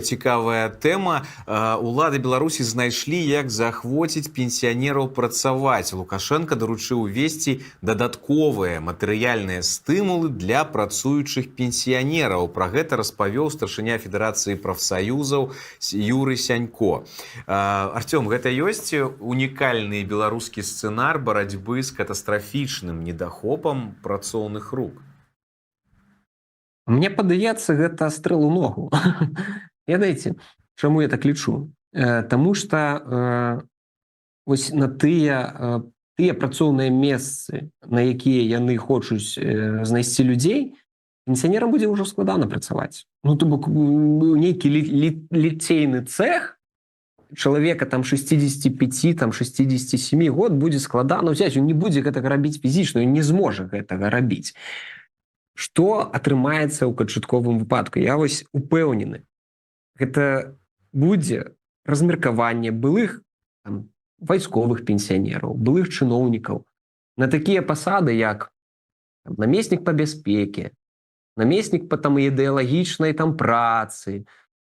Цікавая тэма. Улады Беларусі знайшлі, як заахвоціць пенсіянераў працаваць. Лукашенко даручыў увесці дадатковыя матэрыяльныя стымулы для працуючых пенсіянераў. Пра гэта распавёў старшыня Федэрацыі прафсаюзаў Юрый Сянько. Артём, гэта ёсць унікальны беларускі сцэнар барацьбы з катастрафічным недахопам працоўных рук? Мне падаецца, гэта стрэл у ногу. Ведаеце, чаму я так лічу? Таму што вось на тыя працоўныя месцы, на якія яны хочуць знайсці людзей, пенсіянерам будзе ўжо складана працаваць. Ну, то бок, нейкі ліцейны цэх чалавека там 65, там 67 год будзе складана ўзяць, ён не будзе гэтага рабіць фізічна, ён не зможа гэтага рабіць. Што атрымаецца ў канчатковым выпадку? Я вось упэўнены. Гэта будзе размеркаванне былых там, вайсковых пенсіянераў, былых чыноўнікаў на такія пасады, як там, намеснік па бяспеке, намеснік па там, ідэалагічнай там, працы,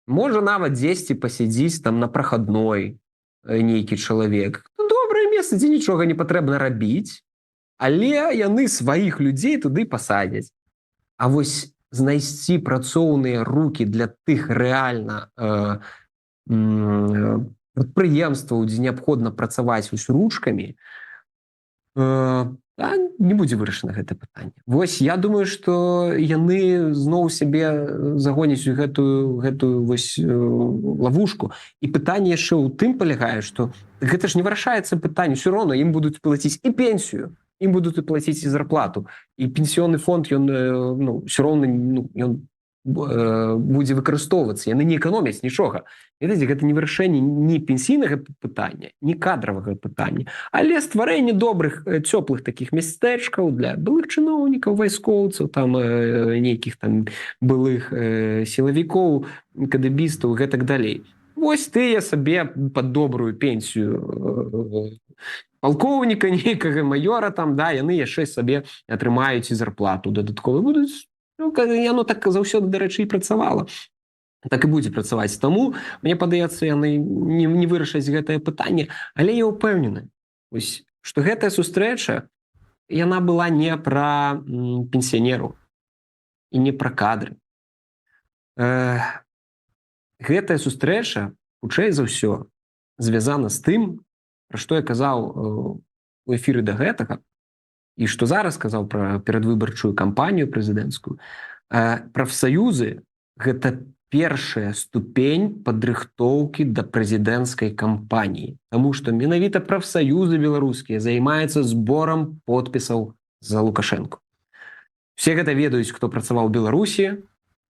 можа нават дзесьці пасядзіць там, на прахадной нейкі чалавек. Добрае месца, дзе нічога не патрэбна рабіць, але яны сваіх людзей туды пасадзяць. А вось знайсці працоўныя рукі для тых рэальна прадпрыемстваў, дзе неабходна працаваць вось ручкамі, не будзе вырашана гэта пытанне. Вось я думаю, што яны зноў сябе загоняць у гэтую вось лавушку. І пытанне яшчэ ў тым палягае, што гэта ж не вырашаецца пытанне, ўсё роўна ім будуць плаціць і пенсію, ім будуць плаціць і зарплату. І пенсіённы фонд, ён ўсё роўна ён будзе выкарыстоўвацца. Яны не эканомяць нічога. Ведаеце, гэта не вырашэнне ні пенсійнага пытання, ні кадравага пытання, але стварэнне добрых, цёплых такіх мястэчкаў для былых чыноўнікаў, вайскоўцаў, там нейкіх там былых сілавікоў, кадэбістаў і гэтак далей. Вось тыя сабе пад добрую пенсію палкоўніка нейкага маёра там, да, яны яшчэ сабе атрымаюць і зарплату дадатковую будуць. Ну, яно так заўсёды, дарэчы, і працавала. Так і будзе працаваць. Таму, мне падаецца, яны не вырашаць гэтае пытанне, але я ўпэўнены, што гэтая сустрэча, яна была не пра пенсіянераў і не пра кадры. Гэтая сустрэча, хутчэй за ўсё, звязана з тым, пра што я казаў у эфіры да гэтага, і што зараз казаў пра перадвыбарчую кампанію прэзідэнцкую, прафсаюзы – гэта першая ступень падрыхтоўкі да прэзідэнцкай кампаніі. Таму што менавіта прафсаюзы беларускія займаюцца зборам подпісаў за Лукашенко. Усе гэта ведаюць, хто працаваў у Беларусі,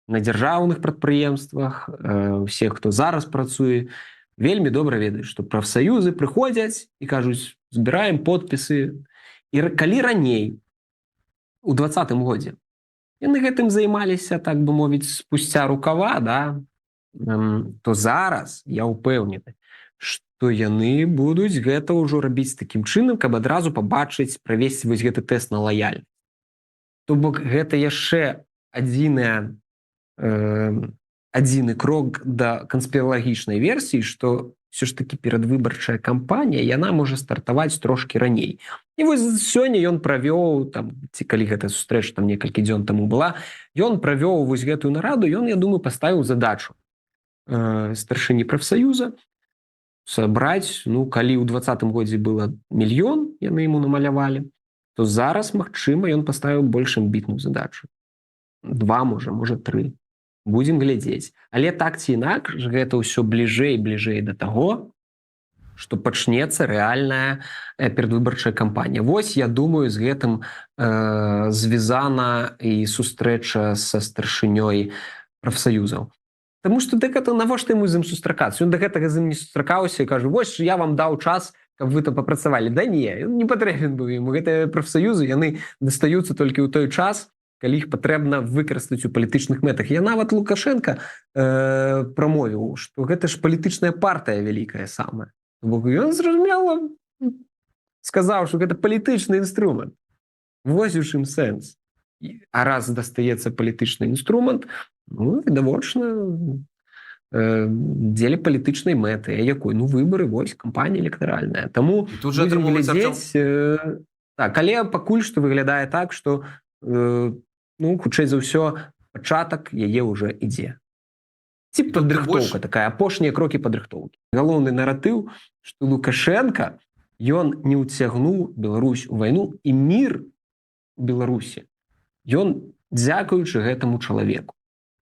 на дзяржаўных прадпрыемствах, усе, хто зараз працуе, вельмі добра ведаюць, што прафсаюзы прыходзяць і кажуць, збіраем подпісы. І калі раней, у 2020 годзе, яны гэтым займаліся, так бы мовіць, спусця рукава, да, то зараз я ўпэўнены, што яны будуць гэта ўжо рабіць такім чынам, каб адразу пабачыць, правесці вось гэты тэст на лаяльнасць. То бок гэта яшчэ адзіны крок да канспіралагічнай версіі, што ўсё ж такі перадвыбарчая кампанія, яна можа стартаваць трошкі раней. І вось сёння ён правёў, ці калі гэта сустрэча там некалькі дзён таму была, ён правёў вось гэтую нараду, ён, я думаю, паставіў задачу старшыні прафсаюза сабраць, ну, калі ў 2020 годзе было 1 мільён, яны яму намалявалі, то зараз, магчыма, ён паставіў больш амбітную задачу. 2, можа 3. Будзем глядзець. Але так ці інакш, гэта ўсё бліжэй да таго, што пачнецца рэальная перадвыбарчая кампанія. Вось, я думаю, з гэтым звязана і сустрэча са старшынёй прафсаюзаў. Таму што навошта яму з ім сустракацца? Ён да гэтага з ім не сустракаўся і кажа, вось, я вам даў час, каб вы там папрацавалі. Да не, не патрэбен быў яму. Гэтыя прафсаюзы, яны дастаюцца толькі ў той час, калі іх патрэбна выкарыстаць у палітычных мэтах. Я нават Лукашенко прамовіў, што гэта ж палітычная партыя вялікая самая. Бо ён зразумела сказаў, што гэта палітычны інструмент. Вось у чым сэнс. А раз дастаецца палітычны інструмент, ну, відавочна, дзеля палітычнай мэты, якой ну выбары вось кампанія электаральная. Таму І тут жа будзем атрымоўваецца, глядзець так, але пакуль што выглядае так, што ну хутчэй за ўсё пачатак яе ўжо ідзе. Ці падрыхтоўка такая, апошнія крокі падрыхтоўкі. Галоўны наратыў, што Лукашенка ён не ўцягнуў Беларусь у вайну і мір у Беларусі. Ён дзякуючы гэтаму чалавеку.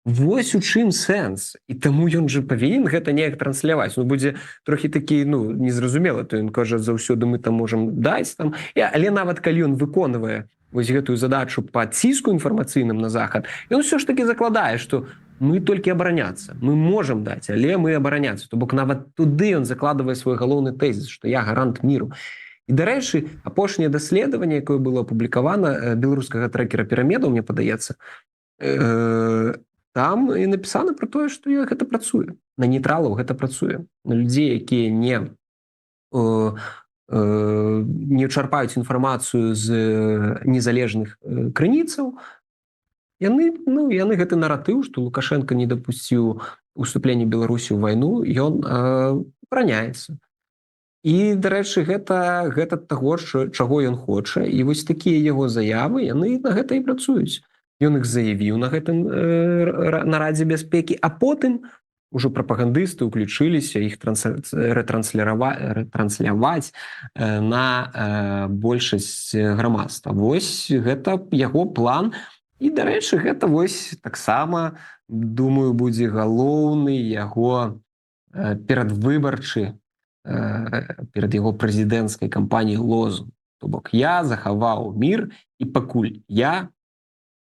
Вось у чым сэнс. І таму ён жа павінен гэта неяк трансляваць. Ну, будзе трохі такі, ну, незразумела, то ён кажа, заўсёды мы там можам даць там. Але нават калі ён выконвае вось гэтую задачу па ціску інфармацыйным на захад, ён ўсё ж такі закладае, што мы толькі абараняцца. Мы можам даць, але мы абараняцца. То бок нават туды ён закладывае свой галоўны тэзіс, што я гарант міру. І, дарэчы, апошняе даследаванне, якое было апублікавана беларускага трекера пірамедаў, мне падаецца, там і напісана пра тое, што гэта працуе. На нейтралаў гэта працуе. На людзей, якія не чарпаюць інфармацыю з незалежных крыніцаў, яны гэты наратыў, што Лукашенко не дапусціў уступлення Беларусі ў вайну, ён абараняецца. І, дарэчы, гэта таго, чаго ён хоча. І вось такія яго заявы, яны на гэта і працуюць. Ён іх заявіў на гэтым нарадзе бяспекі, а потым ужо прапагандысты ўключыліся іх ретрансляваць на большасць грамадства. Вось гэта яго план. І, дарэчы, гэта вось таксама, думаю, будзе галоўны яго перадвыбарчы перад яго прэзідэнцкай кампаніяй лозунг. То бок я захаваў мір і пакуль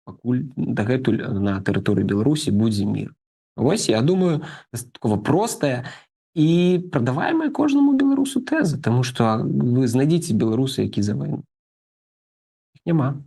дагэтуль на тэрыторыі Беларусі будзе мір. Вось, я думаю, дастаткова простая і прадаваемая кожнаму беларусу тэза, таму што вы знайдзіце беларусы, які за вайну. Іх няма.